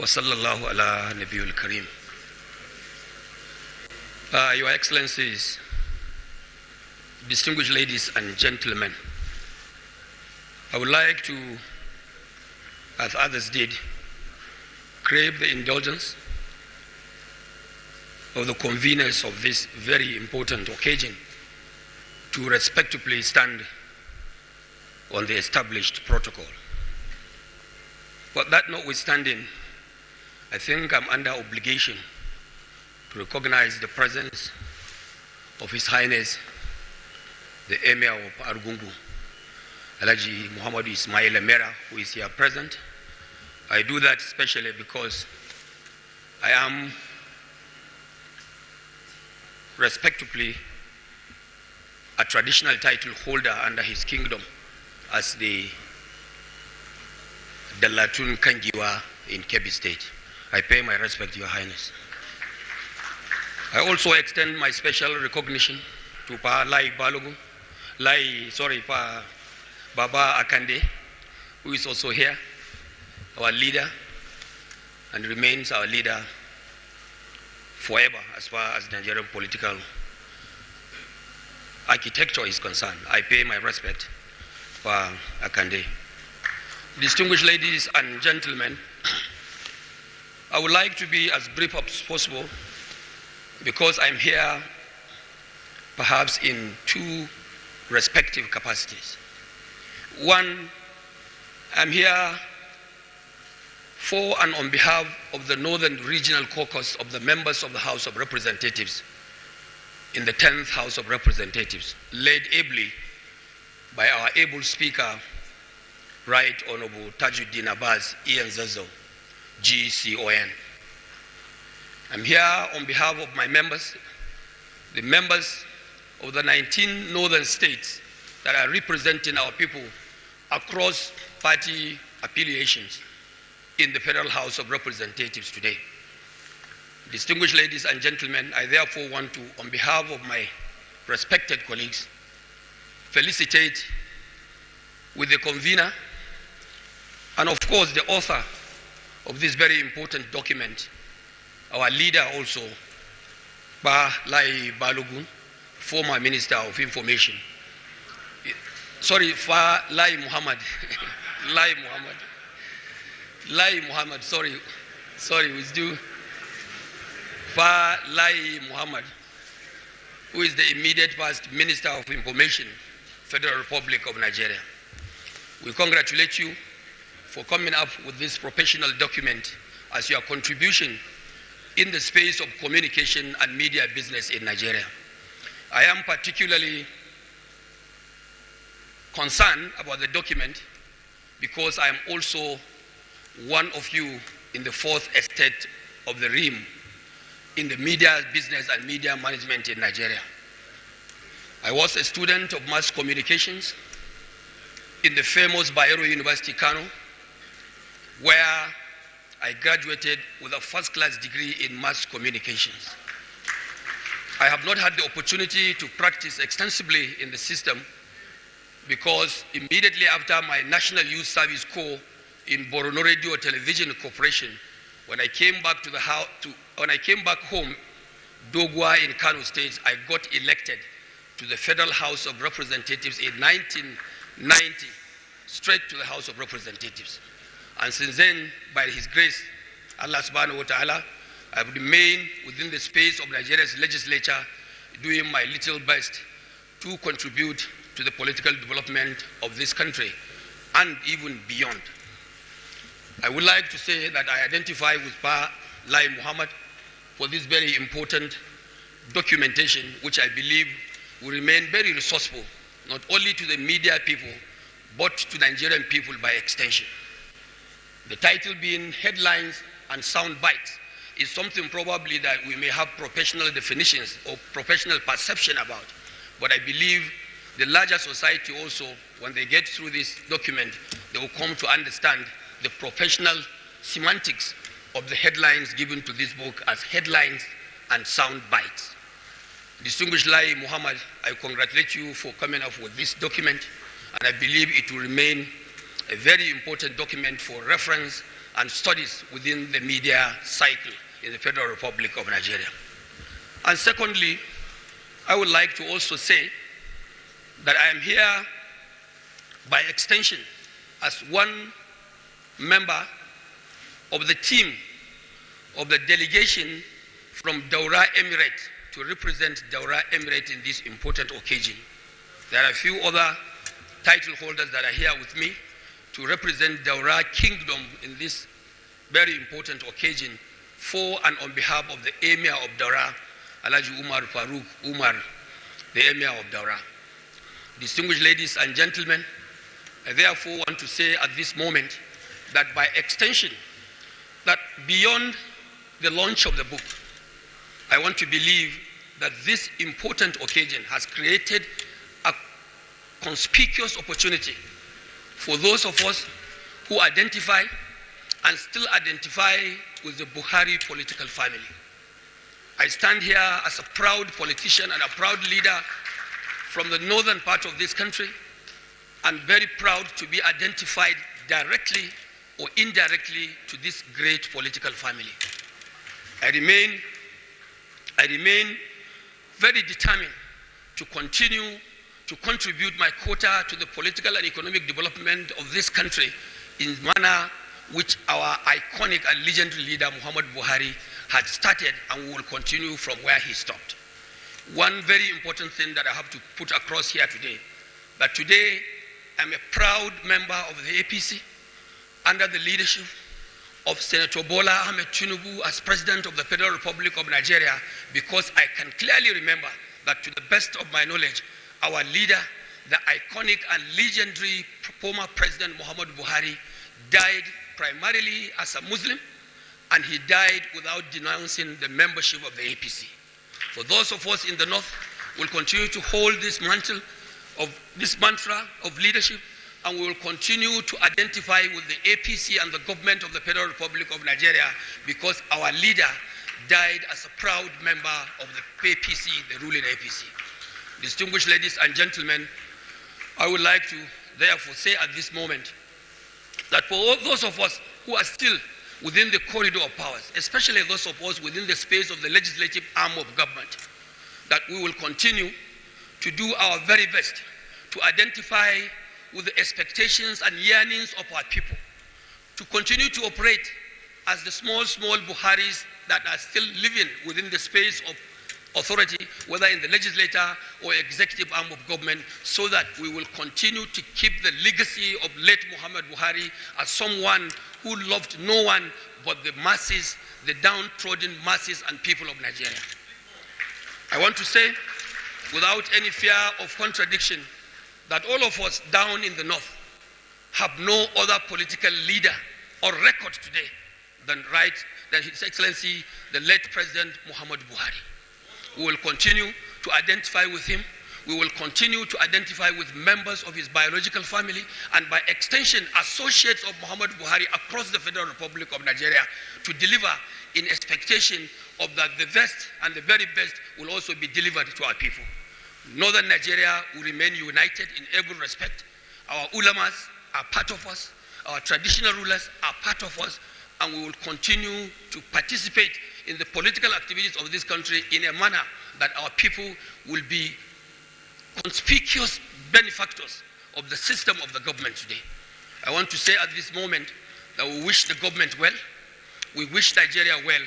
وصلى الله على نبي الكريم. Your Excellencies, distinguished ladies and gentlemen, I would like to, as others did, crave the indulgence of the conveners of this very important occasion to respectfully stand on the established protocol. But that notwithstanding, I think I'm under obligation to recognize the presence of His Highness, the Emir of Argungu, Alhaji Mohammed Ismail Emera, who is here present. I do that especially because I am respectively a traditional title holder under his kingdom as the Dalatun Kangiwa in Kebbi State. I pay my respect to Your Highness. I also extend my special recognition to Pa Lai Balogun, Pa Baba Akande, who is also here, our leader, and remains our leader forever as far as Nigerian political architecture is concerned. I pay my respect for Akande. Distinguished ladies and gentlemen, I would like to be as brief as possible because I'm here perhaps in two respective capacities. One, I'm here for and on behalf of the Northern Regional Caucus of the members of the House of Representatives in the 10th House of Representatives, led ably by our able Speaker, Right Honorable Tajuddin Abbas Ian Zazo, GCON. I'm here on behalf of my members, the members of the 19 northern states that are representing our people across party affiliations in the Federal House of Representatives today. Distinguished ladies and gentlemen, I therefore want to, on behalf of my respected colleagues, felicitate with the convener and of course the author of this very important document, our leader also, Ba Lai Balogun, former Minister of Information. Sorry, Fa Lai Mohammed. Lai Mohammed, sorry, with due. Fa Lai Mohammed, who is the immediate past Minister of Information, Federal Republic of Nigeria. We congratulate you for coming up with this professional document as your contribution in the space of communication and media business in Nigeria. I am particularly concerned about the document because I am also one of you in the fourth estate of the RIM in the media business and media management in Nigeria. I was a student of mass communications in the famous Bayero University, Kano, where I graduated with a first-class degree in mass communications. I have not had the opportunity to practice extensively in the system because immediately after my National Youth Service Corps in Borno Radio Television Corporation, when I came back home, Dogowa in Kano State, I got elected to the Federal House of Representatives in 1990, straight to the House of Representatives. And since then, by His grace, Allah subhanahu wa ta'ala, I've remained within the space of Nigeria's legislature, doing my little best to contribute to the political development of this country and even beyond. I would like to say that I identify with Pa Lai Mohammed for this very important documentation, which I believe will remain very resourceful, not only to the media people, but to Nigerian people by extension. The title being Headlines and Soundbites is something probably that we may have professional definitions or professional perception about, but I believe the larger society also, when they get through this document, they will come to understand the professional semantics of the headlines given to this book as headlines and sound bites. Distinguished Lai Mohammed, I congratulate you for coming up with this document, and I believe it will remain a very important document for reference and studies within the media cycle in the Federal Republic of Nigeria. And secondly, I would like to also say that I am here by extension as one member of the team of the delegation from Daura Emirate to represent Daura Emirate in this important occasion. There are a few other title holders that are here with me to represent Daura Kingdom in this very important occasion for and on behalf of the Emir of Daura, Alhaji Umar Farooq Umar, the Emir of Daura. Distinguished ladies and gentlemen, I therefore want to say at this moment that by extension, that beyond the launch of the book, I want to believe that this important occasion has created a conspicuous opportunity for those of us who identify and still identify with the Buhari political family. I stand here as a proud politician and a proud leader from the northern part of this country, and very proud to be identified directly or indirectly to this great political family. I remain very determined to continue to contribute my quota to the political and economic development of this country in the manner which our iconic and legendary leader Muhammad Buhari had started, and we will continue from where he stopped. One very important thing that I have to put across here today, that today I'm a proud member of the APC under the leadership of Senator Bola Ahmed Tinubu as President of the Federal Republic of Nigeria, because I can clearly remember that, to the best of my knowledge, our leader, the iconic and legendary former President Muhammad Buhari, died primarily as a Muslim, and he died without denouncing the membership of the APC. For those of us in the North, we'll continue to hold this mantle of this mantra of leadership, and we will continue to identify with the APC and the government of the Federal Republic of Nigeria, because our leader died as a proud member of the APC, the ruling APC. Distinguished ladies and gentlemen, I would like to therefore say at this moment that for all those of us who are still within the corridor of powers, especially those of us within the space of the legislative arm of government, that we will continue to do our very best to identify with the expectations and yearnings of our people, to continue to operate as the small Buharis that are still living within the space of authority, whether in the legislature or executive arm of government, so that we will continue to keep the legacy of late Muhammad Buhari as someone who loved no one but the masses, the downtrodden masses and people of Nigeria. I want to say, without any fear of contradiction, that all of us down in the North have no other political leader or record today than His Excellency, the late President Muhammad Buhari. We will continue to identify with him. We will continue to identify with members of his biological family, and by extension, associates of Muhammad Buhari across the Federal Republic of Nigeria, to deliver in expectation of that the best and the very best will also be delivered to our people. Northern Nigeria will remain united in every respect. Our ulamas are part of us. Our traditional rulers are part of us, and we will continue to participate in the political activities of this country in a manner that our people will be conspicuous benefactors of the system of the government today. I want to say at this moment that we wish the government well, we wish Nigeria well,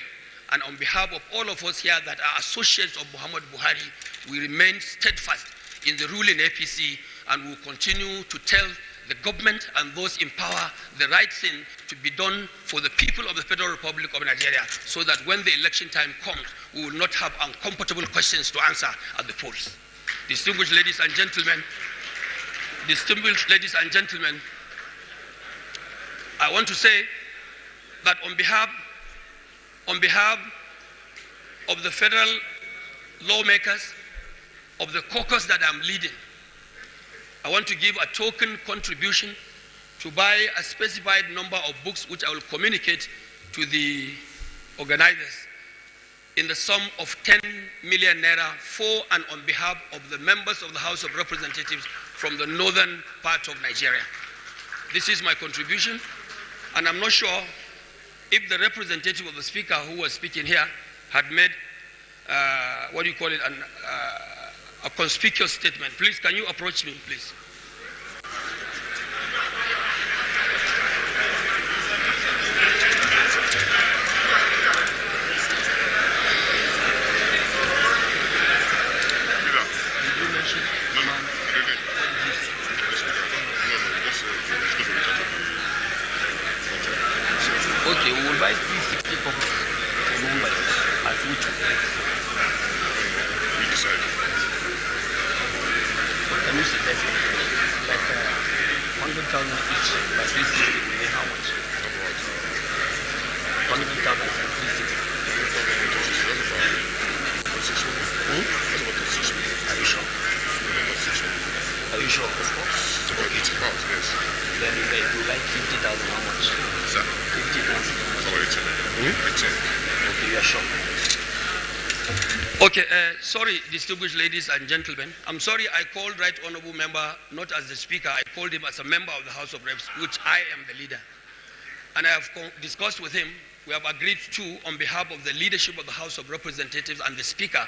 and on behalf of all of us here that are associates of Muhammad Buhari, we remain steadfast in the ruling APC, and we will continue to tell the government and those in power the right thing to be done for the people of the Federal Republic of Nigeria, so that when the election time comes, we will not have uncomfortable questions to answer at the polls. Distinguished ladies and gentlemen, I want to say that on behalf of the federal lawmakers, of the caucus that I'm leading, I want to give a token contribution to buy a specified number of books, which I will communicate to the organizers, in the sum of 10 million naira for and on behalf of the members of the House of Representatives from the northern part of Nigeria. This is my contribution, and I'm not sure if the representative of the speaker who was speaking here had made, what do you call it, a conspicuous statement. Please, can you approach me, please? Okay, we will buy 360 copies for Mumbai. At which we decide. Can you see that? Like 100,000 each by 360 will be how much? 100,000 by 360. Are you sure? Are you sure? Of course. It's about 80 pounds, yes. Then they do like 50,000, how much? Sir? 50,000. Okay, you are sure. Okay, sorry, distinguished ladies and gentlemen. I'm sorry I called Right Honorable Member not as the Speaker. I called him as a member of the House of Reps, which I am the leader. And I have discussed with him. We have agreed to, on behalf of the leadership of the House of Representatives and the Speaker,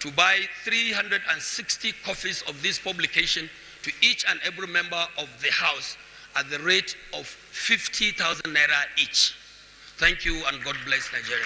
to buy 360 copies of this publication to each and every member of the House at the rate of 50,000 naira each. Thank you, and God bless Nigeria.